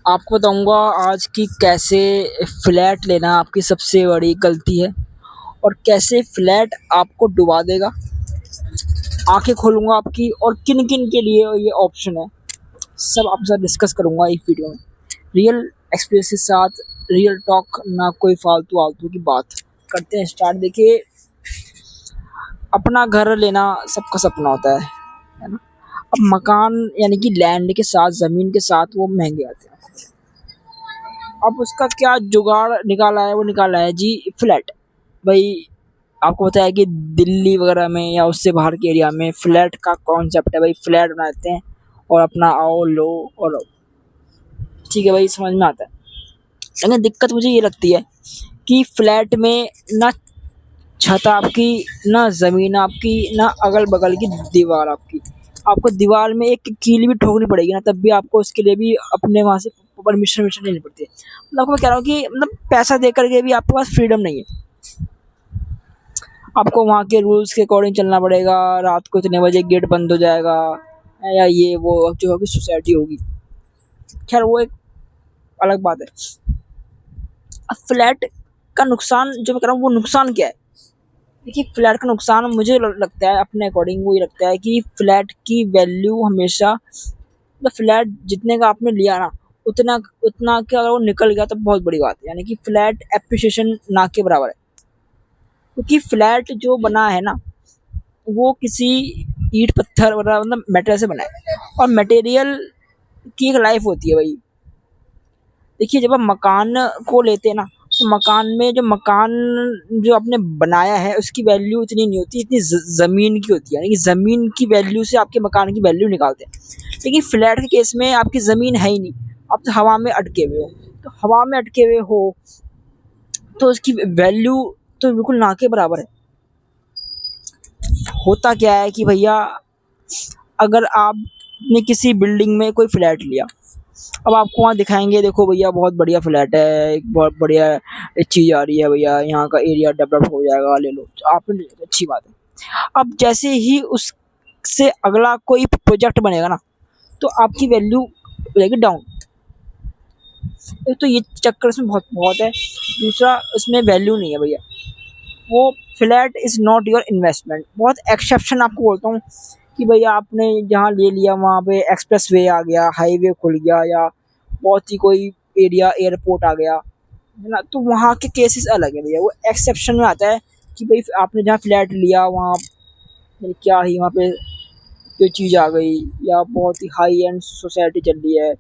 आपको बताऊँगा आज कि कैसे फ्लैट लेना आपकी सबसे बड़ी गलती है और कैसे फ्लैट आपको डुबा देगा। आँखें खोलूँगा आपकी और किन-किन के लिए ये ऑप्शन है, सब आपके साथ डिस्कस करूँगा इस वीडियो में। रियल एक्सपीरियंस के साथ रियल टॉक, ना कोई फालतू-आलतू की बात। करते हैं स्टार्ट। देखिए, अपना घर लेना सबका सपना होता है ना? अब मकान यानी कि लैंड के साथ, ज़मीन के साथ वो महँगे आते हैं। अब उसका क्या जुगाड़ निकाला है, वो निकाला है जी फ्लैट। भाई आपको पता है कि दिल्ली वगैरह में या उससे बाहर के एरिया में फ्लैट का कॉन्सेप्ट है। भाई फ्लैट बनाते हैं और अपना आओ लो और रहो। ठीक है भाई, समझ में आता है। लेकिन दिक्कत मुझे ये लगती है कि फ्लैट में ना छत आपकी, ना ज़मीन आपकी, ना अगल-बगल की दीवार आपकी। आपको दीवार में एक कील भी ठोकनी पड़ेगी ना, तब भी आपको उसके लिए भी अपने वहाँ से परमिशन लेनी पड़ती है। मतलब आपको मैं कह रहा हूँ कि मतलब पैसा दे कर के भी आपके पास फ्रीडम नहीं है। आपको वहाँ के रूल्स के अकॉर्डिंग चलना पड़ेगा। रात को इतने बजे गेट बंद हो जाएगा, या ये वो जो आपकी सोसाइटी होगी। खैर वो एक अलग बात है। अब फ्लैट का नुकसान जो मैं कह रहा हूँ, वो नुकसान क्या है? देखिए, फ्लैट का नुकसान मुझे लगता है, अपने अकॉर्डिंग वो ये लगता है कि फ्लैट की वैल्यू हमेशा, मतलब फ्लैट जितने का आपने लिया ना, उतना उतना के अगर वो निकल गया तो बहुत बड़ी बात है। यानी कि फ्लैट एप्रिसिएशन ना के बराबर है। क्योंकि फ्लैट जो बना है ना, वो किसी ईंट पत्थर वगैरह मतलब मेटेरियल से बना है, और मटेरियल की एक लाइफ होती है भाई। देखिए, जब आप मकान को लेते हैं ना, तो मकान में जो आपने बनाया है उसकी वैल्यू इतनी नहीं होती, इतनी ज़मीन की होती है। यानी कि ज़मीन की वैल्यू से आपके मकान की वैल्यू निकालते हैं। लेकिन फ्लैट के केस में आपकी ज़मीन है ही नहीं, आप तो हवा में अटके हुए हो। तो हवा में अटके हुए हो तो उसकी वैल्यू तो बिल्कुल ना के बराबर है। होता क्या है कि भैया, अगर आपने किसी बिल्डिंग में कोई फ्लैट लिया, अब आपको वहाँ दिखाएंगे, देखो भैया बहुत बढ़िया फ्लैट है, एक बहुत बढ़िया चीज़ आ रही है भैया, यहाँ का एरिया डेवलप हो जाएगा, ले लो। तो आपने ले लिया, अच्छी बात है। अब जैसे ही उससे अगला कोई प्रोजेक्ट बनेगा ना, तो आपकी वैल्यू हो जाएगी डाउन। एक तो ये चक्कर इसमें बहुत बहुत है। दूसरा, उसमें वैल्यू नहीं है भैया। वो flat is not your investment. बहुत एक्सेप्शन आपको बोलता हूँ कि भैया आपने जहाँ ले लिया वहाँ पे एक्सप्रेस वे आ गया, हाईवे खुल गया, या बहुत ही कोई एरिया एयरपोर्ट आ गया, है ना, तो वहाँ के केसेस अलग है भैया। वो एक्सेप्शन में आता है कि भाई आपने जहाँ फ्लैट लिया वहाँ क्या ही वहाँ पे कोई चीज़ आ गई, या बहुत ही हाई एंड सोसाइटी चल रही है,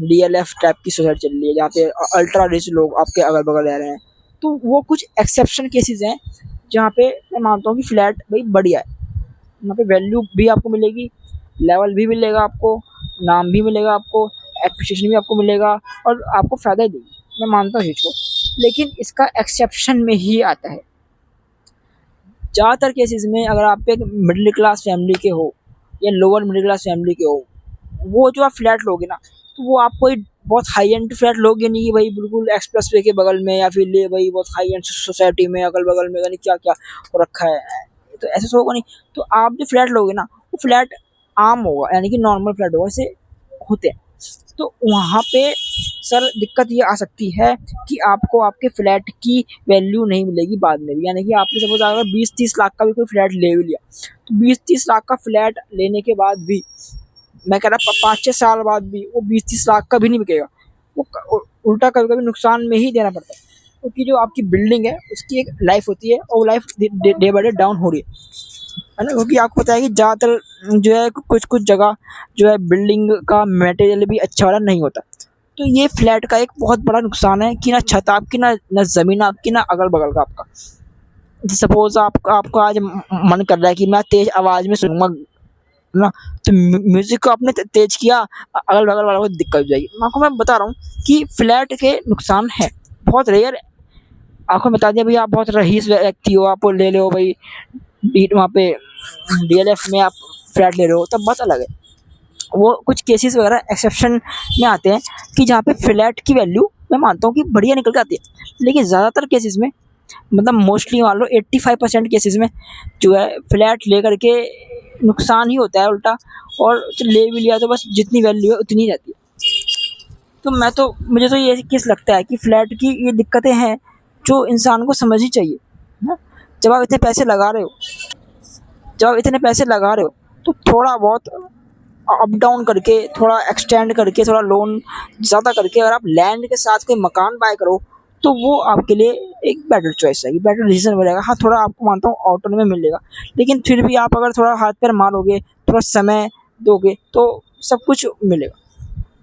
डीएलएफ टाइप की सोसाइटी चल रही है, जहाँ पे अल्ट्रा रिच लोग आपके अगल बगल रह रहे हैं। तो वो कुछ एक्सेप्शन केसेस हैं जहाँ पे मैं मानता हूँ कि फ्लैट भाई बढ़िया है। वहाँ पे वैल्यू भी आपको मिलेगी, लेवल भी मिलेगा आपको, नाम भी मिलेगा आपको, एप्रिसिएशन भी आपको मिलेगा, और आपको फ़ायदा ही देगी। मैं मानता हूँ इसको। लेकिन इसका एक्सेप्शन में ही आता है। ज़्यादातर केसेस में अगर आप एक मिडिल क्लास फैमिली के हो या लोअर मिडिल क्लास फैमिली के हो, वो जो आप फ्लैट लोगे ना, तो वो आप कोई बहुत हाई एंड फ्लैट लोगे नहीं कि भाई बिल्कुल एक्सप्रेस वे के बगल में, या फिर ले भाई बहुत हाई एंड सोसाइटी में अगल बगल में यानी क्या क्या हो रखा है। तो ऐसे तो होगा नहीं। तो आप जो फ्लैट लोगे ना, वो फ्लैट आम होगा, यानी कि नॉर्मल फ्लैट होगा, ऐसे होते हैं। तो वहाँ पे सर दिक्कत ये आ सकती है कि आपको आपके फ्लैट की वैल्यू नहीं मिलेगी बाद में भी। यानी कि आपने सपोज अगर 20-30 लाख का भी कोई फ्लैट ले भी लिया, तो 20-30 लाख का फ्लैट लेने के बाद भी, मैं कह रहा 5-6 साल बाद भी वो 20-30 लाख का भी नहीं बिकेगा। वो उल्टा कभी कभी नुकसान में ही देना पड़ता है। क्योंकि जो आपकी बिल्डिंग है उसकी एक लाइफ होती है, और वो life day by day down हो रही है ना। क्योंकि आपको पता है कि ज़्यादातर जो है कुछ कुछ जगह जो है बिल्डिंग का मटेरियल भी अच्छा वाला नहीं होता। तो ये फ्लैट का एक बहुत बड़ा नुकसान है कि ना छत आपकी, ना ज़मीन आपकी, ना अगल बगल का आपका। सपोज आपका आज मन कर रहा है कि मैं तेज़ आवाज़ में सुनूंगा ना, तो म्यूज़िक को आपने तेज़ किया, अगल बगल वालों को दिक्कत हो जाएगी। मैं बता रहा हूँ कि फ्लैट के नुकसान है, बहुत रेयर है। आपको बता दिया भैया, आप बहुत रईस व्यक्ति हो, आप ले लो भाई वहाँ पे डीएलएफ में आप फ्लैट ले रहे हो, तब बात अलग है। वो कुछ केसेस वगैरह एक्सेप्शन में आते हैं कि जहाँ पे फ्लैट की वैल्यू मैं मानता हूँ कि बढ़िया निकल के आती है। लेकिन ज़्यादातर केसेस में, मतलब मोस्टली मान लो 85% केसेस में जो है फ्लैट ले करके नुकसान ही होता है उल्टा। और ले भी लिया तो बस जितनी वैल्यू है उतनी ही रहती है। तो मुझे तो ये केस लगता है कि फ्लैट की ये दिक्कतें हैं जो इंसान को समझनी चाहिए ना। जब आप इतने पैसे लगा रहे हो तो थोड़ा बहुत अप डाउन करके, थोड़ा एक्सटेंड करके, थोड़ा लोन ज़्यादा करके अगर आप लैंड के साथ कोई मकान बाय करो तो वो आपके लिए एक बेटर चॉइस है, बेटर डिसीजन मिलेगा। हाँ, थोड़ा आपको मानता हूँ ऑटो में मिलेगा, लेकिन फिर भी आप अगर थोड़ा हाथ पैर मारोगे, थोड़ा समय दोगे तो सब कुछ मिलेगा।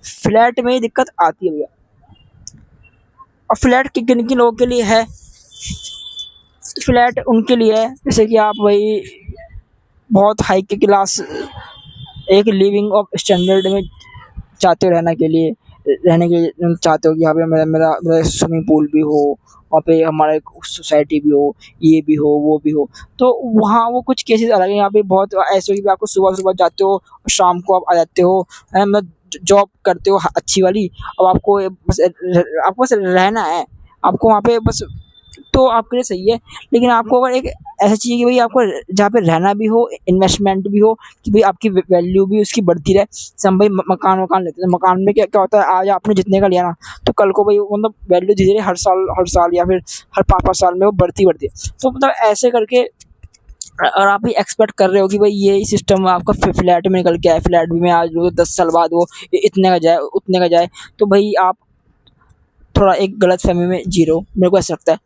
फ्लैट में ही दिक्कत आती है भैया। और फ्लैट किन किन लोगों के लिए है? फ्लैट उनके लिए है जैसे कि आप वही बहुत हाई क्लास एक लिविंग ऑफ स्टैंडर्ड में चाहते हो रहने के लिए चाहते हो कि यहाँ पे मेरा स्विमिंग पूल भी हो, वहाँ पे हमारा एक सोसाइटी भी हो, ये भी हो, वो भी हो। तो वहाँ वो कुछ केसेस अलग हैं। यहाँ पे बहुत ऐसे हो कि आपको सुबह जाते हो, शाम को आप आ जाते हो, मतलब जॉब करते हो अच्छी वाली। अब आपको बस रहना है, आपको वहाँ पे बस, तो आपके लिए सही है। लेकिन आपको अगर एक ऐसा चाहिए कि भाई आपको जहाँ पे रहना भी हो, इन्वेस्टमेंट भी हो, कि भाई आपकी वैल्यू भी उसकी बढ़ती रहे। जैसे हम भाई मकान लेते हैं, मकान में क्या क्या होता है, आज आपने जितने का लिया ना, तो कल को भाई मतलब वैल्यू धीरे धीरे हर साल या फिर हर 5-5 साल में वो बढ़ती है। तो मतलब ऐसे करके अगर आप भी एक्सपेक्ट कर रहे हो कि भाई ये सिस्टम आपका फ्लैट में निकल के आए, फ्लैट भी में आज 10 साल बाद वो इतने का जाए, उतने का जाए, तो भाई आप थोड़ा एक गलत फहमी में जी रहे हो, मेरे को ऐसा लगता है।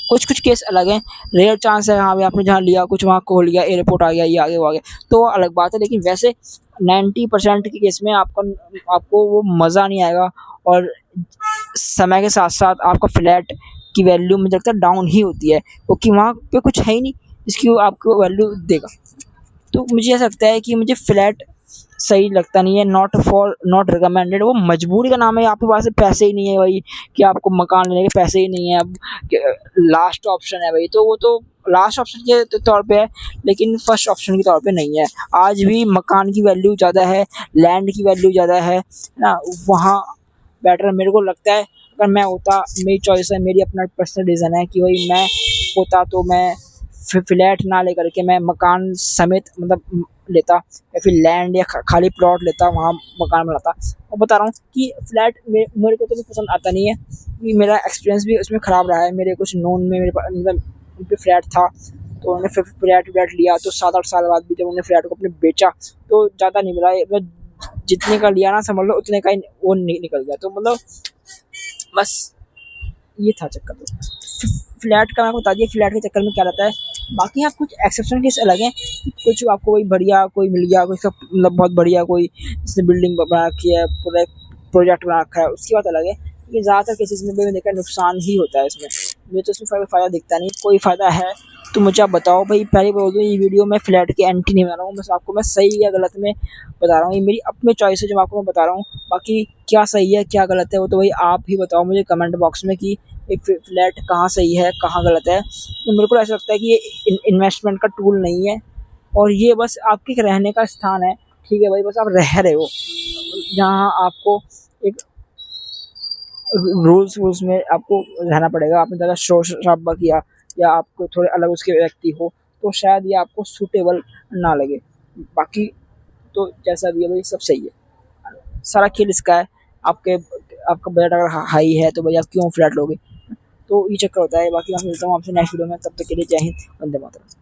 कुछ केस अलग हैं, रेयर चांस है, हाँ भाई आपने जहाँ लिया कुछ वहाँ खो लिया, एयरपोर्ट आ गया, ये आ गया, वो आ गया, तो वो अलग बात है। लेकिन वैसे 90% के केस में आपको वो मज़ा नहीं आएगा। और समय के साथ साथ आपका फ्लैट की वैल्यू मुझे लगता है डाउन ही होती है, क्योंकि वहाँ पे कुछ है ही नहीं जिसकी वो आपको वैल्यू देगा। तो मुझे ऐसा लगता है कि मुझे फ्लैट सही लगता नहीं है, नॉट रिकमेंडेड। वो मजबूरी का नाम है, आपके पास पैसे ही नहीं है भाई कि आपको मकान लेने के पैसे ही नहीं है, अब लास्ट ऑप्शन है भाई, तो वो तो लास्ट ऑप्शन के तौर पे है, लेकिन फर्स्ट ऑप्शन के तौर पे नहीं है। आज भी मकान की वैल्यू ज़्यादा है, लैंड की वैल्यू ज़्यादा है ना, वहाँ बेटर मेरे को लगता है। अगर मैं होता, मेरी चॉइस है, मेरी अपना पर्सनल रीज़न है कि भाई मैं होता तो मैं फ्लैट ना लेकर के मैं मकान समेत मतलब लेता, या फिर लैंड या खाली प्लॉट लेता, वहाँ मकान बनाता। और बता रहा हूँ कि फ्लैट मेरे को तो भी पसंद आता नहीं है, कि मेरा एक्सपीरियंस भी उसमें ख़राब रहा है। मेरे कुछ नोन में मेरे मतलब उन पर फ्लैट था, तो उन्होंने फ्लैट लिया, तो 7-8 साल बाद भी जब उन्होंने फ्लैट को अपने बेचा तो ज़्यादा नहीं मिला, मतलब जितने का लिया ना समझ लो उतने का ही वो निकल गया। तो मतलब बस ये था चक्कर। तो फ्लैट का मैं बता दिया, फ्लैट के चक्कर में क्या रहता है। बाकी हाँ कुछ एक्सेप्शन केस अलग हैं, कुछ आपको कोई बढ़िया कोई मिल गया, कोई सब मतलब बहुत बढ़िया कोई जिसने बिल्डिंग बना रखी है, पूरा प्रोजेक्ट बना रखा है, उसकी बात अलग है। लेकिन ज़्यादातर केसेस में मैंने देखा नुकसान ही होता है इसमें, मुझे तो इसमें फ़ायदा दिखता नहीं। कोई फ़ायदा है तो मुझे आप बताओ भाई। पहले बोल दूँ, ये वीडियो मैं फ्लैट के एंटी नहीं बना रहा हूँ, बस आपको मैं सही या गलत में बता रहा हूँ, ये मेरी अपनी चॉइस है जो आपको मैं बता रहा हूँ। बाकी क्या सही है क्या गलत है वो तो भाई आप ही बताओ मुझे कमेंट बॉक्स में कि फ्लैट कहाँ सही है कहाँ गलत है। तो मेरे को ऐसा लगता है कि ये इन्वेस्टमेंट का टूल नहीं है, और ये बस आपके रहने का स्थान है। ठीक है भाई, बस आप रह रहे हो जहाँ आपको एक रूल्स में आपको रहना पड़ेगा। आपने ज़्यादा शोर शराबा किया या आपको थोड़े अलग उसके व्यक्ति हो तो शायद ये आपको सूटेबल ना लगे। बाकी तो जैसा भी है भाई सब सही है, सारा खेल इसका है। आपका बजट अगर हाई है तो भाई आप क्यों फ्लैट लोगे, तो ये चक्कर होता है। बाकी मैं मिलता हूँ आपसे नेक्स्ट वीडियो में, तब तक के लिए जय हिंद, वंदे मातरम।